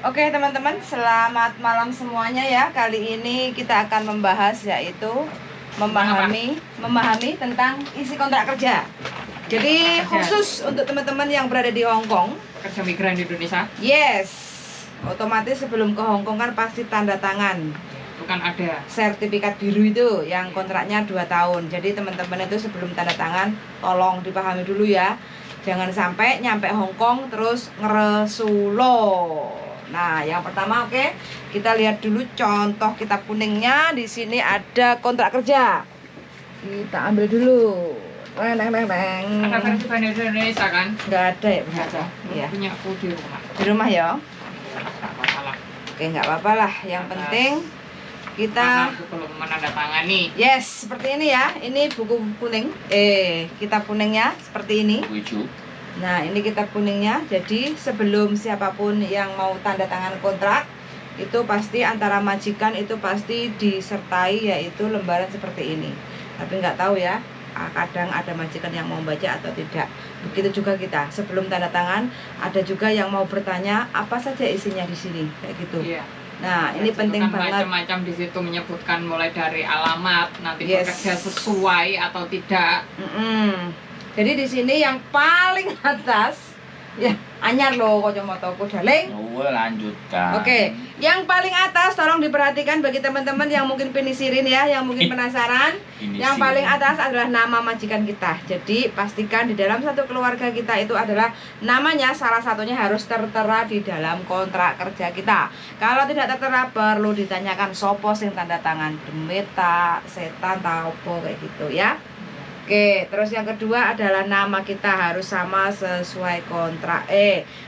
Oke teman-teman, selamat malam semuanya ya. Kali ini kita akan membahas yaitu memahami tentang isi kontrak kerja. Jadi khusus untuk teman-teman yang berada di Hong Kong, kerja migran di Indonesia. yes, otomatis sebelum ke Hong Kong kan pasti tanda tangan. Itu kan ada Sertifikat biru itu yang kontraknya 2 tahun. Jadi teman-teman itu sebelum tanda tangan tolong dipahami dulu ya. Jangan sampai nyampe Hong Kong terus ngeresulo. Nah, yang pertama kita lihat dulu contoh kitab kuningnya. Di sini ada kontrak kerja. Kita ambil dulu. Ada versi bahasa Indonesia kan? Nggak ada ya? Nggak ada. Iya. Punya aku di rumah. Di rumah ya? Nggak apa-apa. Oke, nggak apa-apa lah. Yang penting kita Aku belum menandatangani. yes, seperti ini ya. Ini buku kuning. Kitab kuningnya seperti ini. Nah, ini kitab kuningnya. Jadi sebelum siapapun yang mau tanda tangan kontrak, itu pasti antara majikan itu pasti disertai yaitu lembaran seperti ini. Tapi nggak tahu ya, kadang ada majikan yang mau baca atau tidak. Begitu juga kita. Sebelum tanda tangan, ada juga yang mau bertanya apa saja isinya di sini, kayak gitu. Iya. Nah, ini penting kan banget. Macam-macam di situ menyebutkan mulai dari alamat, nanti Yes. bekerja sesuai atau tidak. Jadi di sini yang paling atas ya anyar loh kacamataku daling. Lanjutkan. Oke, yang paling atas tolong diperhatikan bagi teman-teman yang mungkin penisirin ya, yang mungkin penasaran. Yang paling atas adalah nama majikan kita. Jadi pastikan di dalam satu keluarga kita itu adalah namanya salah satunya harus tertera di dalam kontrak kerja kita. Kalau tidak tertera perlu ditanyakan sopo sing tanda tangan, demeta, setan, taupo kayak gitu ya. Oke, terus yang kedua adalah nama kita harus sama sesuai kontrak,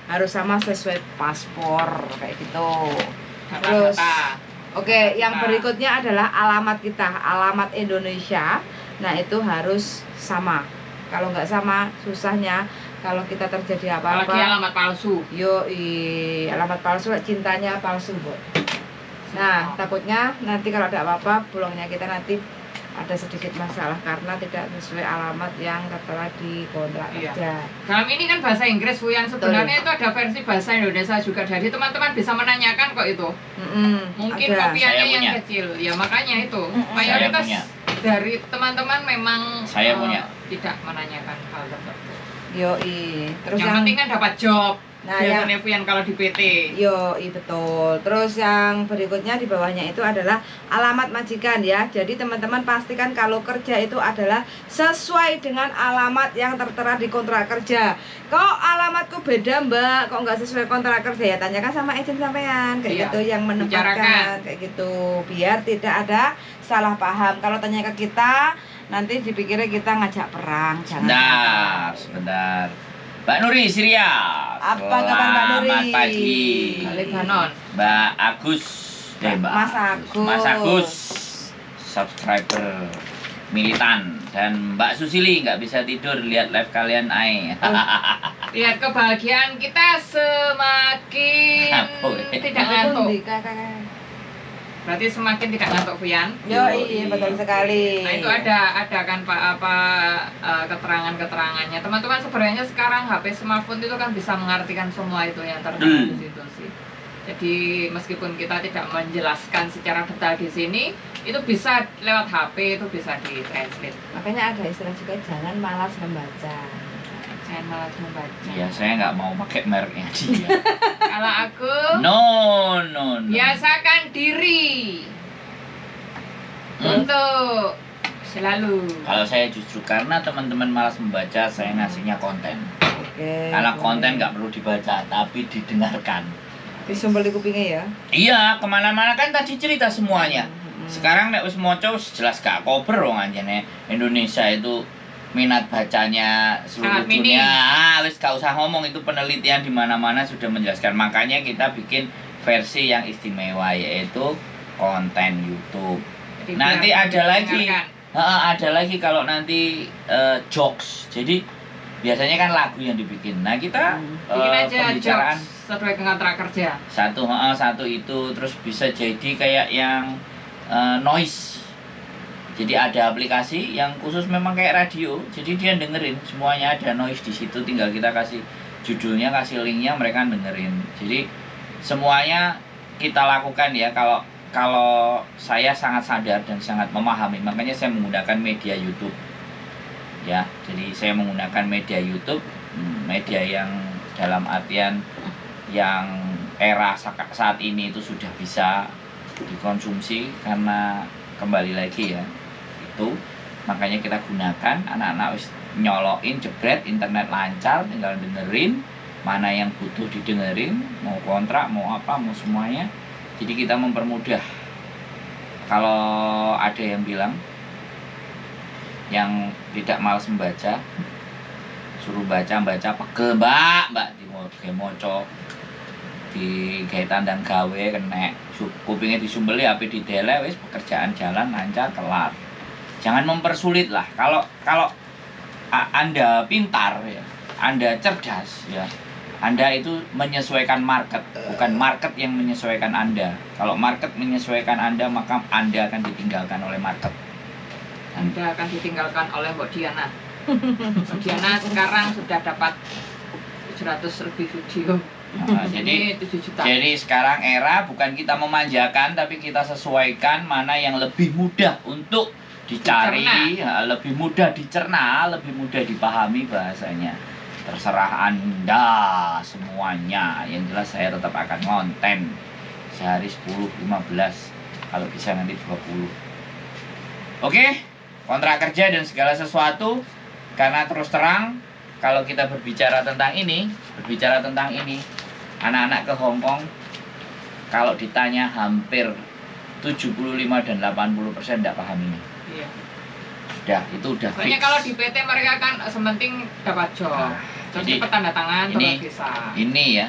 harus sama sesuai paspor kayak gitu. Terus, oke, yang berikutnya adalah alamat kita, alamat Indonesia. Nah itu harus sama. Kalau nggak sama, susahnya kalau kita terjadi apa-apa. Apalagi alamat palsu. Alamat palsu, cintanya palsu, Bu. Nah, takutnya nanti kalau ada apa-apa, pulangnya kita nanti ada sedikit masalah karena tidak sesuai alamat yang tertera di kontrak kerja. Dalam ini kan bahasa Inggris, Bu, yang sebenarnya itu ada versi bahasa Indonesia juga. Jadi teman-teman bisa menanyakan kok itu. Mungkin ada. kopiannya yang kecil. Ya makanya itu. Mayoritas dari teman-teman memang tidak menanyakan hal tersebut. Terus yang penting kan dapat job. Nah, yang kalau di PT. Betul. Terus yang berikutnya di bawahnya itu adalah alamat majikan ya. Jadi teman-teman pastikan kalau kerja itu adalah sesuai dengan alamat yang tertera di kontrak kerja. Kok alamatku beda, Mbak? Kok nggak sesuai kontrak kerja ya? Tanyakan sama agent sampean kayak gitu yang menempatkan kayak gitu. Biar tidak ada salah paham. Kalau tanya ke kita nanti dipikirnya kita ngajak perang. Jangan. Sebentar. Mbak Nuri Syria. Apa kabar Mbak Nuri? Selamat pagi. Lebanon. Mbak Agus. Mas Agus. Subscriber militan. Dan Mbak Susili nggak bisa tidur lihat live kalian Lihat kebahagiaan kita semakin tidak ngantuk. Berarti semakin tidak ngantuk, Vian. Iya, betul sekali. Nah, itu ada kan keterangannya. Teman-teman sebenarnya sekarang HP smartphone itu kan bisa mengartikan semua itu yang tertera di situ sih. Jadi meskipun kita tidak menjelaskan secara detail di sini, itu bisa lewat HP, itu bisa di-translate. Makanya ada istilah juga jangan malas membaca. Jangan malas membaca. Ya, saya nggak mau pakai mereknya dia. Kalau aku No. biasakan diri untuk selalu. Kalau saya justru karena teman-teman malas membaca, saya ngasihnya konten. Karena konten nggak perlu dibaca, tapi didengarkan. Disumbel di kupingnya ya? Iya, kemana-mana kan tadi cerita semuanya. Sekarang nek wis maca jelas gak kober wong anjene. Indonesia itu minat bacanya seluruh dunia. Wis gak usah ngomong, itu penelitian di mana-mana sudah menjelaskan. Makanya kita bikin versi yang istimewa yaitu konten YouTube. Jadi nanti ada lagi kalau nanti jokes. Jadi biasanya kan lagu yang dibikin. Nah, kita bikin aja pembicaraan sesuai kontrak kerja. Satu itu terus bisa jadi kayak yang noise. Jadi ada aplikasi yang khusus memang kayak radio. Jadi dia dengerin semuanya, ada noise di situ. Tinggal kita kasih judulnya, kasih linknya, mereka dengerin. Jadi semuanya kita lakukan ya. Kalau saya sangat sadar dan sangat memahami, makanya saya menggunakan media YouTube ya. Jadi saya menggunakan media YouTube, media yang dalam artian yang era saat ini itu sudah bisa dikonsumsi, karena kembali lagi ya itu makanya kita gunakan. Anak-anak nyolokin jebret, internet lancar, tinggal dengerin mana yang butuh didengerin, mau kontrak, mau apa, mau semuanya. Jadi kita mempermudah. Kalau ada yang bilang yang tidak malas membaca, suruh baca pegel mbak di moco di kaitan dan gawe kena kupingnya disumbeli, HP didele, wis pekerjaan jalan lancar kelar. Jangan mempersulit lah. Kalau Anda pintar ya, Anda cerdas ya, Anda itu menyesuaikan market, bukan market yang menyesuaikan Anda. Kalau market menyesuaikan Anda, maka Anda akan ditinggalkan oleh market. Anda akan ditinggalkan oleh Mbak Diana. Mbak Diana sekarang sudah dapat 700 lebih video. Jadi sekarang era bukan kita memanjakan, tapi kita sesuaikan mana yang lebih mudah untuk dicari, lebih mudah dicerna, lebih mudah dipahami bahasanya. Terserah Anda semuanya. Yang jelas saya tetap akan konten sehari 10, 15, kalau bisa nanti 20. Oke, kontrak kerja dan segala sesuatu. Karena terus terang, kalau kita berbicara tentang ini, anak-anak ke Hong Kong, kalau ditanya hampir 75 dan 80% tidak paham ini. Iya. Itu udah fix. Soalnya kalau di PT mereka kan sementing dapat job. Terus dapat tanda tangan, dapat visa. Ini ya.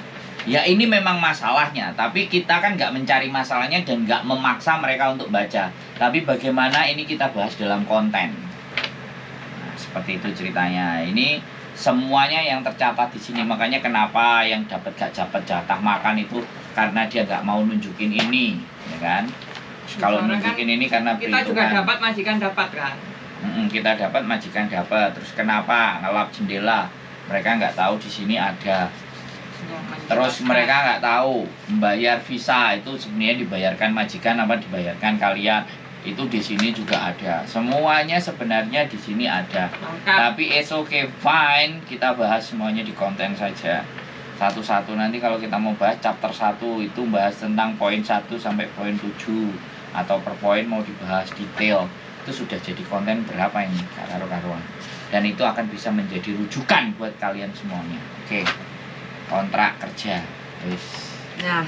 Ya ini memang masalahnya, tapi kita kan nggak mencari masalahnya dan nggak memaksa mereka untuk baca. Tapi bagaimana ini kita bahas dalam konten. Nah, seperti itu ceritanya. Ini semuanya yang tercatat di sini. Makanya kenapa yang dapat gak dapat jatah makan itu karena dia nggak mau nunjukin ini, ya kan? Kalau nunjukin kan ini karena kita juga dapat, majikan dapat kan? Kita dapat, majikan dapat. Terus kenapa ngelap jendela? Mereka nggak tahu di sini ada. Terus mereka nggak tahu membayar visa itu sebenarnya dibayarkan majikan apa dibayarkan kalian. Itu di sini juga ada. Semuanya sebenarnya di sini ada. Lengkap. Tapi it's okay, fine. Kita bahas semuanya di konten saja. Satu-satu nanti kalau kita mau bahas chapter 1 itu bahas tentang poin 1 sampai poin 7 atau per poin mau dibahas detail. Itu sudah jadi konten berapa ini karuan. Dan itu akan bisa menjadi rujukan buat kalian semuanya. Oke. Kontrak kerja. Yes. Nah,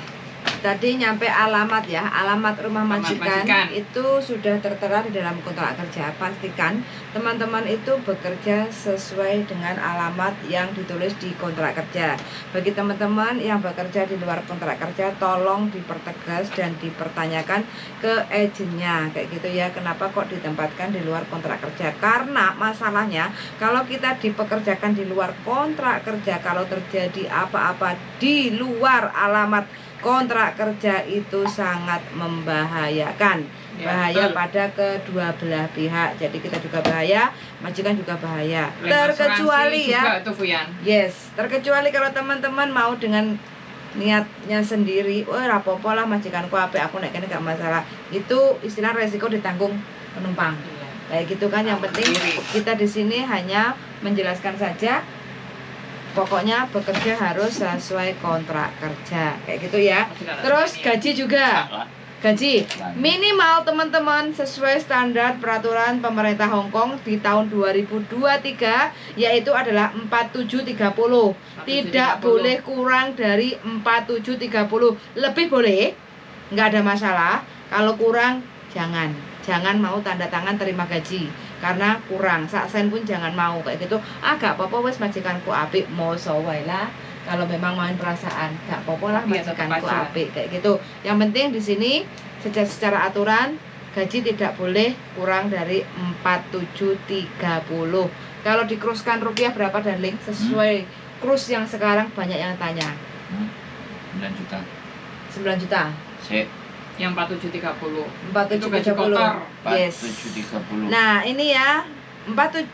tadi nyampe alamat ya, alamat rumah majikan itu sudah tertera di dalam kontrak kerja. Pastikan teman-teman itu bekerja sesuai dengan alamat yang ditulis di kontrak kerja. Bagi teman-teman yang bekerja di luar kontrak kerja, tolong dipertegas dan dipertanyakan ke agennya kayak gitu ya. Kenapa kok ditempatkan di luar kontrak kerja? Karena masalahnya kalau kita dipekerjakan di luar kontrak kerja, kalau terjadi apa-apa di luar alamat kontrak kerja itu sangat membahayakan, bahaya pada kedua belah pihak. Jadi kita juga bahaya, majikan juga bahaya. Terkecuali ya, terkecuali kalau teman-teman mau dengan niatnya sendiri, rapopo lah majikanku apa aku naik gak masalah. Itu istilah resiko ditanggung penumpang. Kayak gitu kan. Yang penting kita di sini hanya menjelaskan saja. Pokoknya bekerja harus sesuai kontrak kerja kayak gitu ya. Terus gaji juga, gaji minimal teman-teman sesuai standar peraturan pemerintah Hong Kong di tahun 2023 yaitu adalah 4730. Tidak boleh kurang dari 4730. Lebih boleh, nggak ada masalah. Kalau kurang jangan mau tanda tangan terima gaji karena kurang, saksen pun jangan mau kayak gitu. Gak apa-apa wes majikanku apik, mau wae lah. Kalau memang main perasaan, gak apa-apa lah majikanku apik kayak gitu. Yang penting di sini secara aturan gaji tidak boleh kurang dari 4730. Kalau dikruskan rupiah berapa darling? Sesuai krus yang sekarang banyak yang tanya. 9 juta. 9 juta. Sip. Yang 4730. 4730. Yes. 4730. Nah, ini ya,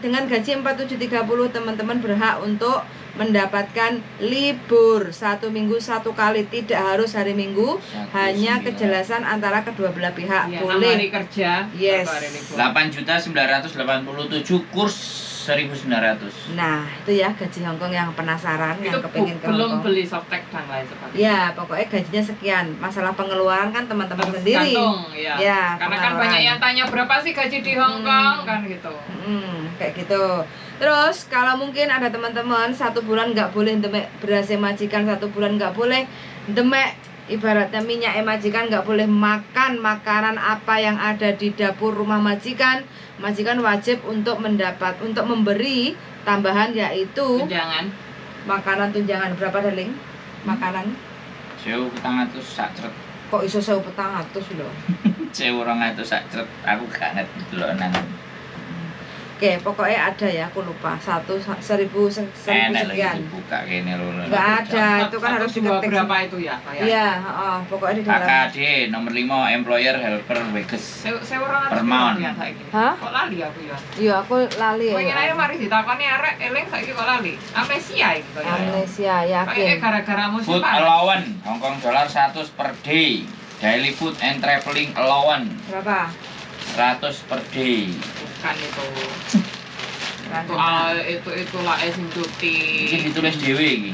dengan gaji 4730 teman-teman berhak untuk mendapatkan libur 1 minggu 1 kali, tidak harus hari Minggu, hanya 19. kejelasan antara kedua belah pihak Ya, 6 boleh. hari kerja, Yes. 1 hari libur. 8.987 kurs 1.900. Nah, itu ya gaji Hongkong yang penasaran, Itu yang kepingin ke belum Hongkong. beli softtek dan lain sebagainya. Ya, pokoknya gajinya sekian. Masalah pengeluaran kan teman-teman sendiri. Tergantung, ya. Ya, Karena kan pengeluaran. banyak yang tanya berapa sih gaji di Hong Kong kan gitu. Kayak gitu. Terus kalau mungkin ada teman-teman 1 bulan nggak boleh demek beras majikan, 1 bulan nggak boleh demek ibaratnya minyak majikan, nggak boleh makan makanan apa yang ada di dapur rumah majikan. Majikan wajib untuk memberi tambahan yaitu Tunjangan. makanan tunjangan. Berapa darling? Makanan 1.400 sak cret. kok iso 1.400 loh. 1.200 sak cret. Aku gak ngerti delok nang. Oke, pokoknya ada ya, aku lupa. 1.000 Enak lagi sekian. dibuka kene lho. Nggak ada, itu kan harus dua diketik. berapa itu ya? Kayak Iya, pokoknya di dalam. AKD nomor 5 employer helper wages. Saya orang Per month. ya saiki. Hah? Kok lali aku ya? Iya, aku lali Pengen aja ya. mari ditakoni arek eling saiki kok lali. Amnesia iki ya. Amnesia, Kayak yakin. gara-gara musim Food panas. allowance Hongkong dollar 100 per day. Daily food and traveling allowance Berapa? 100 per day. Bukan itu. Random. Itu lah sing cuti. Ini ditulis dhewe iki.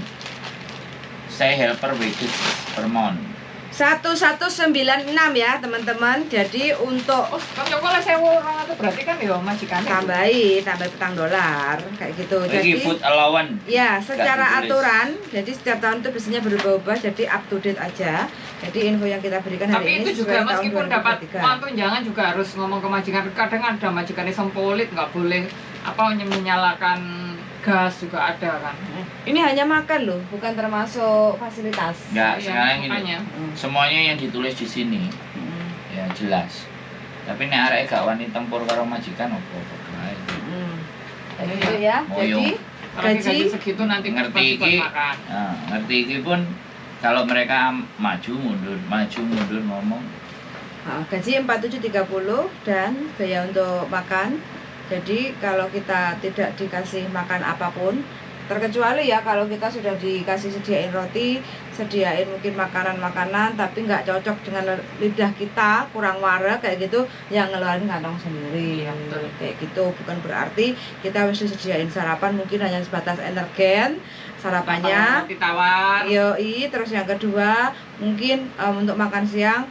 Saya helper wages per month. 1196 ya teman-teman. Jadi untuk Oh, kan coba lah 1.200 berarti kan ya majikan. tambah petang dolar kayak gitu. Iki Jadi food allowance. ya secara ditulis. aturan, jadi setiap tahun itu biasanya berubah-ubah, jadi up to date aja. Jadi info yang kita berikan hari Tapi ini itu juga sesuai tahun meskipun dapat 2023. uang tunjangan juga harus ngomong ke majikan. Kadang ada majikan yang sempolit, nggak boleh menyalakan gas juga ada kan. Ini hanya makan loh, bukan termasuk fasilitas. Enggak, Iya, sekarang ini makanya. semuanya yang ditulis di sini ya jelas. Tapi nek arek gak wani tempur karo majikan opo-opo bae. Kayak gitu ya. Moyong. Jadi Apalagi gaji gaji segitu nanti Ngerti pasti buat iki. makan. Nah, ngerti iki pun kalau mereka maju mundur ngomong gaji 4730 dan biaya untuk makan. Jadi kalau kita tidak dikasih makan apapun, terkecuali ya kalau kita sudah dikasih sediain roti, sediain mungkin makanan-makanan tapi nggak cocok dengan lidah kita, kurang warak kayak gitu, yang ngeluarin kantong sendiri. Iya, betul. Kayak gitu, bukan berarti kita harus disediain sarapan mungkin hanya sebatas energen sarapannya. Roti tawar. Yoi, terus yang kedua mungkin untuk makan siang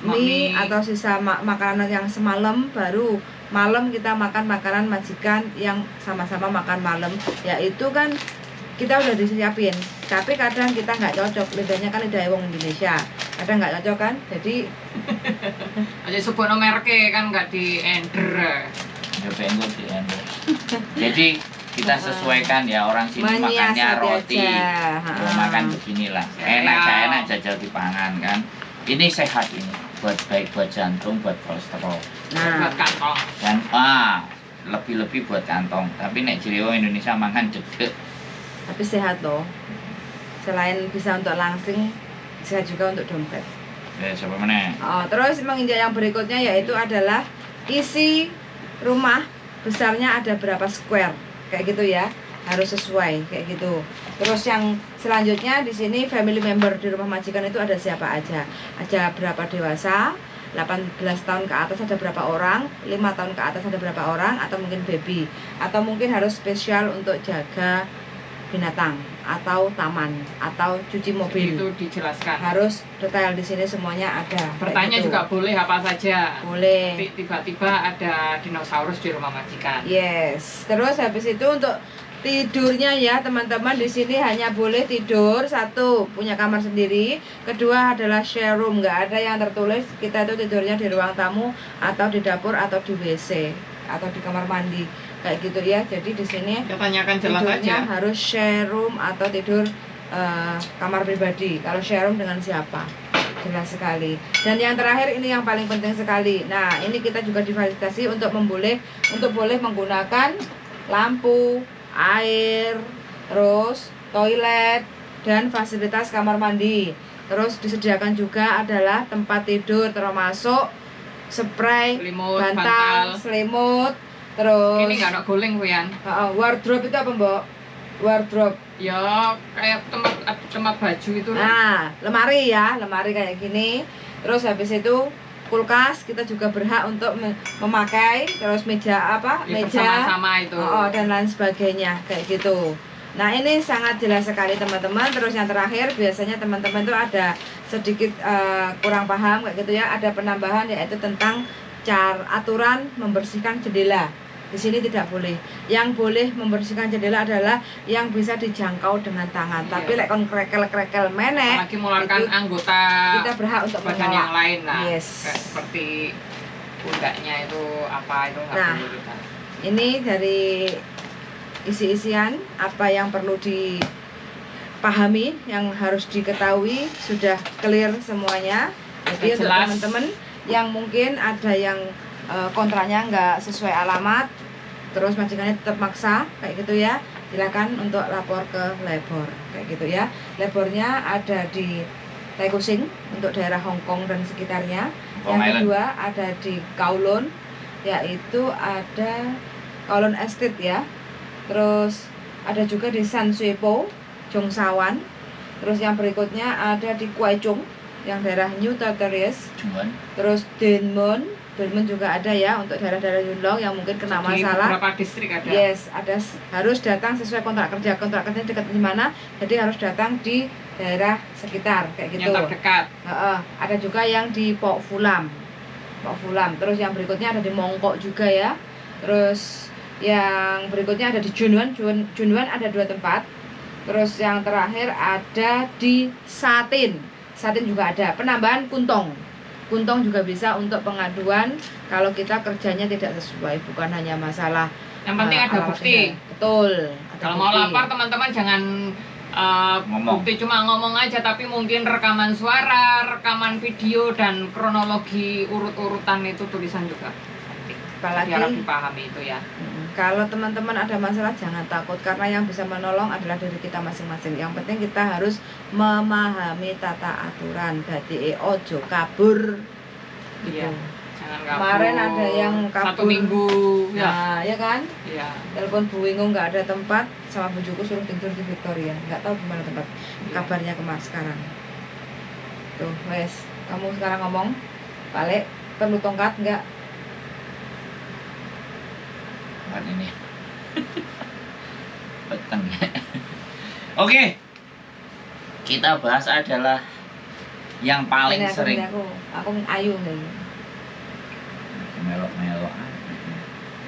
mie atau sisa makanan yang semalam, baru malam kita makan makanan majikan yang sama-sama makan malam, yaitu kan kita udah disiapin, tapi kadang kita nggak cocok, lidahnya kan lidah wong Indonesia, kadang nggak cocok kan, jadi Aja sebutno merke kan nggak di ender. ya bengkok di endo. Jadi kita sesuaikan ya, orang sini makannya menyiasati roti. aja. Ya, makan beginilah. Enak jajal dipangan kan. Ini sehat ini, baik buat jantung, buat kolesterol. Nah, Buat kantong. Dan lebih-lebih buat kantong. Tapi nek jero Indonesia makan jedek. tapi sehat loh, selain bisa untuk langsing, sehat juga untuk dompet. Ya siapa meneh? Terus menginjak yang berikutnya yaitu adalah isi rumah besarnya ada berapa square, kayak gitu ya, harus sesuai kayak gitu. Terus yang selanjutnya di sini family member di rumah majikan itu ada siapa aja, ada berapa dewasa, 18 tahun ke atas ada berapa orang, 5 tahun ke atas ada berapa orang, atau mungkin baby, atau mungkin harus spesial untuk jaga binatang atau taman atau cuci mobil. Itu dijelaskan. Harus detail di sini semuanya ada. Bertanya kayak gitu. juga boleh apa saja. Boleh. Tiba-tiba ada dinosaurus di rumah majikan. Yes. Terus habis itu untuk tidurnya ya teman-teman, di sini hanya boleh tidur satu punya kamar sendiri, kedua adalah share room, nggak ada yang tertulis kita itu tidurnya di ruang tamu atau di dapur atau di WC atau di kamar mandi kayak gitu ya. Jadi di sini Kita tanyakan jelas tidurnya aja. harus share room atau tidur kamar pribadi. Kalau share room dengan siapa? Jelas sekali. Dan yang terakhir ini yang paling penting sekali. Nah, ini kita juga difasilitasi untuk boleh menggunakan lampu, air, terus toilet dan fasilitas kamar mandi. Terus disediakan juga adalah tempat tidur termasuk spray, Selimut, bantal, bantal. selimut, terus Ini nggak ada guling, Wian. wardrobe itu apa, Mbok? wardrobe. Ya kayak tempat baju itu. Nah, lemari ya, lemari kayak gini. Terus habis itu kulkas kita juga berhak untuk memakai. Terus meja apa? Ya, Meja sama itu. dan lain sebagainya kayak gitu. Nah, ini sangat jelas sekali teman-teman. Terus yang terakhir biasanya teman-teman tuh ada sedikit kurang paham kayak gitu ya. Ada penambahan yaitu tentang aturan membersihkan jendela. Di sini tidak boleh. Yang boleh membersihkan jendela adalah yang bisa dijangkau dengan tangan. Iya. Tapi lek kon krekel-krekel meneh, Apalagi mengeluarkan itu anggota kita berhak untuk badan menolak. yang lain lah. Yes. Kayak seperti pundaknya itu apa itu nggak Nah. boleh kita. Ini dari isi-isian apa yang perlu dipahami, yang harus diketahui, sudah clear semuanya. Jadi untuk Jelas. teman-teman yang mungkin ada yang kontraknya nggak sesuai alamat, terus majikannya tetap maksa kayak gitu ya, silakan untuk lapor ke labor kayak gitu ya. Labornya ada di Tai Kusing untuk daerah Hong Kong dan sekitarnya. Hong Yang Island. kedua ada di Kowloon, yaitu ada Kowloon Estate ya. Terus ada juga di San Sui Po, Jongsawan. Terus yang berikutnya ada di Kwai Chung yang daerah New Tartaris. Cuman Terus Denmun juga ada ya untuk daerah-daerah Yunlong yang mungkin kena Di masalah. beberapa distrik ada. Yes, harus datang sesuai kontrak kerja. Kontrak kerja dekat di mana? Jadi harus datang di daerah sekitar kayak gitu. Yang terdekat. Ada juga yang di Pok Fulam. Terus yang berikutnya ada di Mongkok juga ya. Terus yang berikutnya ada di Junwan. Junwan ada 2 tempat. Terus yang terakhir ada di Satin juga ada. Penambahan Kuntong juga bisa untuk pengaduan kalau kita kerjanya tidak sesuai, bukan hanya masalah Yang penting ada alamat bukti. kerja. Betul, ada Kalau mau bukti. lapor teman-teman jangan Ngomong. bukti cuma ngomong aja, tapi mungkin rekaman suara, rekaman video, dan kronologi urut-urutan itu tulisan juga. Apalagi Jadi harap dipahami itu ya. kalau teman-teman ada masalah jangan takut, karena yang bisa menolong adalah diri kita masing-masing. Yang penting kita harus memahami tata aturan. Dadi ojo kabur gitu. Iya. Jangan kabur. Kemarin ada yang kabur 1 minggu ya. Nah, ya kan? Iya. Telepon Bu Wingung nggak ada tempat, sama bujuku suruh tidur di Victoria. Nggak tahu gimana tempat. Iya. Kabarnya sekarang. Tuh, wes. Kamu sekarang ngomong, balik perlu tongkat nggak? kan ini. Peteng. Oke. Kita bahas adalah yang paling Ini sering aku ayu nih. melok-melok.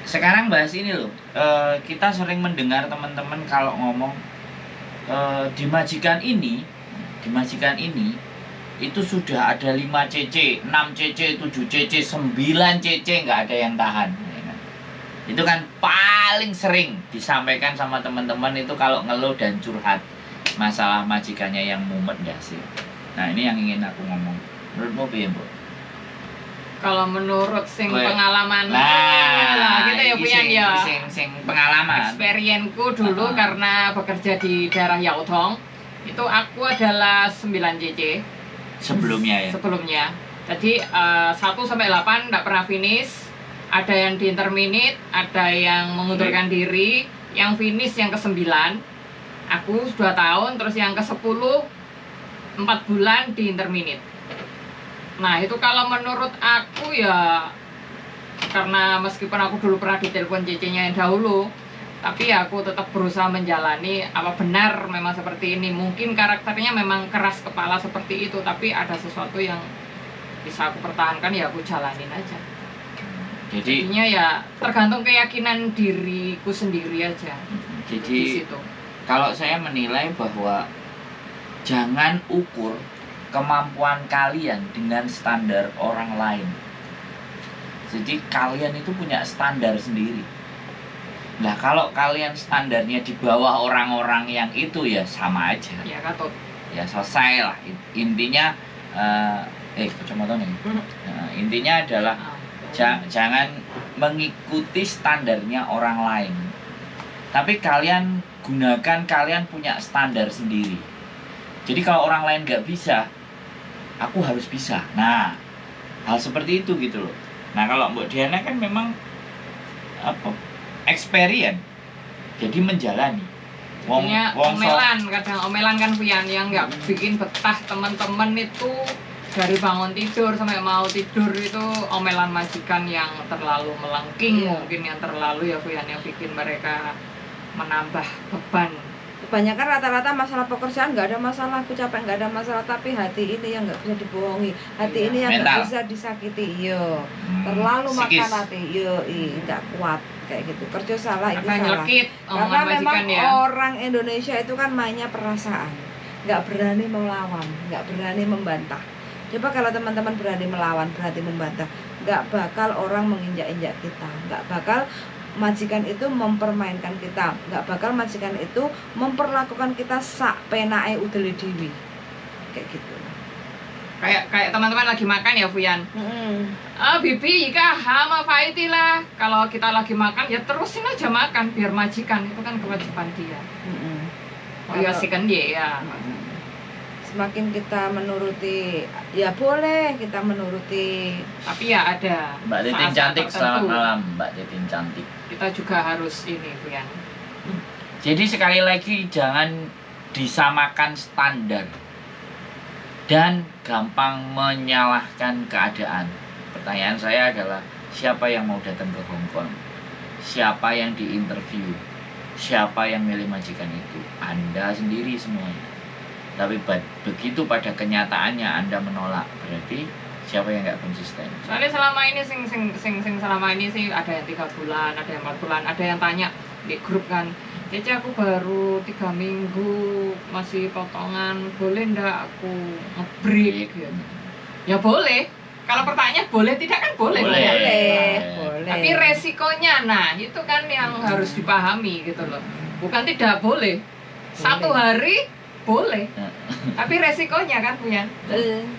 Sekarang bahas ini loh. Kita sering mendengar teman-teman kalau ngomong di majikan ini itu sudah ada 5 cc, 6 cc, 7 cc, 9 cc, nggak ada yang tahan. Ya kan? Itu kan paling sering disampaikan sama teman-teman itu kalau ngeluh dan curhat masalah majikannya yang mumet dasi. Nah ini yang ingin aku ngomong. Menurutmu piye, Bu? Kalau menurut sing Weh. pengalaman, Nah, kita ya iki punya ya. sing pengalaman. Experience-ku dulu karena bekerja di daerah Yaotong, itu aku adalah 9 cc Sebelumnya ya. sebelumnya. Jadi 1 sampai 8 enggak pernah finish. Ada yang di interminate, ada yang mengundurkan diri, yang finish yang ke-9. Aku 2 tahun, terus yang ke-10 4 bulan di interminate. Nah, itu kalau menurut aku ya, karena meskipun aku dulu pernah ditelepon CC-nya yang dahulu, tapi ya aku tetap berusaha menjalani. Apa benar memang seperti ini? Mungkin karakternya memang keras kepala seperti itu, tapi ada sesuatu yang bisa aku pertahankan, ya aku jalanin aja. Jadi Jadinya ya tergantung keyakinan diriku sendiri aja di jadi situ. kalau saya menilai bahwa jangan ukur kemampuan kalian dengan standar orang lain. Jadi kalian itu punya standar sendiri. Nah kalau kalian standarnya di bawah orang-orang yang itu ya sama aja. Ya Katut. Ya selesai lah. Intinya kacamata nih. Intinya adalah jangan mengikuti standarnya orang lain. Tapi kalian punya standar sendiri. Jadi kalau orang lain nggak bisa, aku harus bisa. Nah, hal seperti itu gitu loh. Nah kalau Mbak Diana kan memang experience, jadi menjalani. Jadinya omelan, kadang omelan kan Pian yang nggak bikin betah teman-teman itu dari bangun tidur sampai mau tidur itu omelan majikan yang terlalu melengking, Iya. mungkin yang terlalu ya Pian yang bikin mereka menambah beban. Kebanyakan rata-rata masalah pekerjaan nggak ada masalah, aku capek nggak ada masalah, tapi hati ini yang nggak bisa dibohongi, hati Iya. ini yang Mental. nggak bisa disakiti, yo terlalu Psikis. makan hati, yo nggak kuat kayak gitu, kerja salah itu Karena salah. nyelekit Karena omongan memang majikan ya. orang Indonesia itu kan mainnya perasaan, nggak berani melawan, nggak berani membantah. Coba kalau teman-teman berani melawan, berani membantah, nggak bakal orang menginjak-injak kita, nggak bakal majikan itu mempermainkan kita, nggak bakal majikan itu memperlakukan kita sak penae udeli dewi kayak gitu. Kayak teman-teman lagi makan ya Fuyan. Bibi jika hama faiti lah. Kalau kita lagi makan ya terusin aja makan biar majikan itu kan kewajiban dia. Oh ya sih kan dia ya. Semakin kita menuruti, ya boleh kita menuruti. Tapi ya ada Mbak Titin saat-saat cantik, selamat tertentu. malam Mbak Titin cantik. Kita juga harus ini Fuyan. Jadi sekali lagi jangan disamakan standar dan gampang menyalahkan keadaan. Pertanyaan saya adalah siapa yang mau datang ke Hong Kong? Siapa yang diinterview? Siapa yang milih majikan itu? Anda sendiri semuanya. Tapi begitu pada kenyataannya Anda menolak, berarti siapa yang nggak konsisten? Soalnya selama ini sing selama ini sih ada yang 3 bulan, ada yang 4 bulan, ada yang tanya di grup kan, Cece aku baru 3 minggu masih potongan, boleh ndak aku nge-break gitu. Ya boleh. Kalau pertanyaannya boleh tidak kan boleh. Boleh. Tapi resikonya, nah itu kan yang harus dipahami gitu loh. Bukan tidak boleh. 1 hari boleh. Tapi resikonya kan Puyan.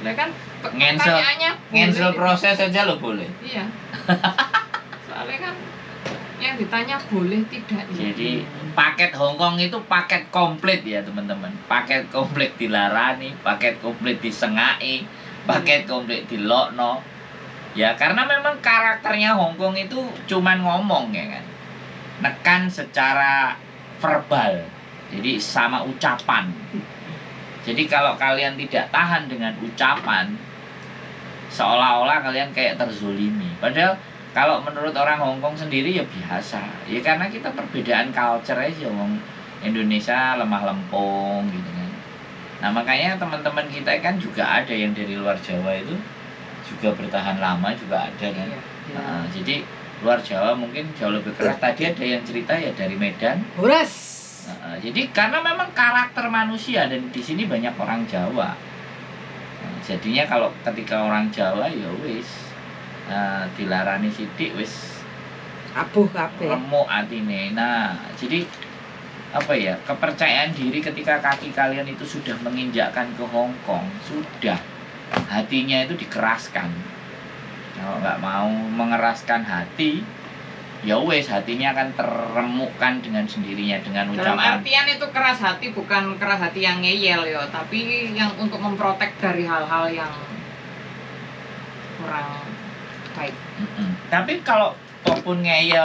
Lah kan pertanyaannya Ngensel boleh. proses aja lo boleh. Iya. Soalnya kan yang ditanya boleh tidak. Jadi paket Hongkong itu paket komplit ya teman-teman. Paket komplit dilarani, paket komplit disengai, paket komplit dilokno. Ya karena memang karakternya Hongkong itu cuman ngomong ya kan. Nekan secara verbal. Jadi sama ucapan. Jadi kalau kalian tidak tahan dengan ucapan, seolah-olah kalian kayak terzolimi. Padahal kalau menurut orang Hongkong sendiri ya biasa. Ya karena kita perbedaan culture aja, wong Indonesia lemah lempung gitu kan. Nah makanya teman-teman kita kan juga ada yang dari luar Jawa itu juga bertahan lama juga ada kan. Nah, jadi luar Jawa mungkin jauh lebih keras. Tadi ada yang cerita ya dari Medan. Boras. Jadi karena memang karakter manusia dan di sini banyak orang Jawa. Jadinya kalau ketika orang Jawa ya wis dilarani sithik wis Abuh kabeh. remuk atine. Nah, jadi apa ya? Kepercayaan diri ketika kaki kalian itu sudah menginjakkan ke Hong Kong, sudah hatinya itu dikeraskan. Kalau nggak mau mengeraskan hati, ya wes hatinya akan terremukkan dengan sendirinya dengan Dalam ucapan. artian itu keras hati bukan keras hati yang ngeyel ya, tapi yang untuk memprotek dari hal-hal yang kurang baik. Tapi kalau walaupun ngeyel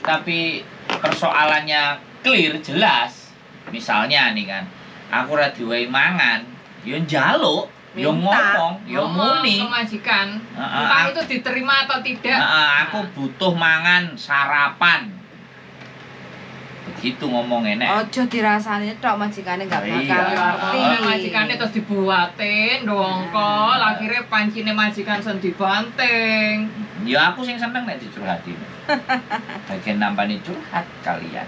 tapi persoalannya clear jelas, misalnya nih kan, aku ora diwehi mangan, yo njaluk, yo Minta. ngomong, yo muni. Ke majikan, Heeh, entah itu diterima atau tidak. Aku butuh mangan sarapan. Begitu ngomong enek. Ojo dirasani tok majikane nggak bakal Iya. ngerti. Majikannya terus dibuatin dongkol, akhirnya pancine majikan sen dibanting. Ya aku sing seneng nek dicurhati. Bagian nampani curhat kalian.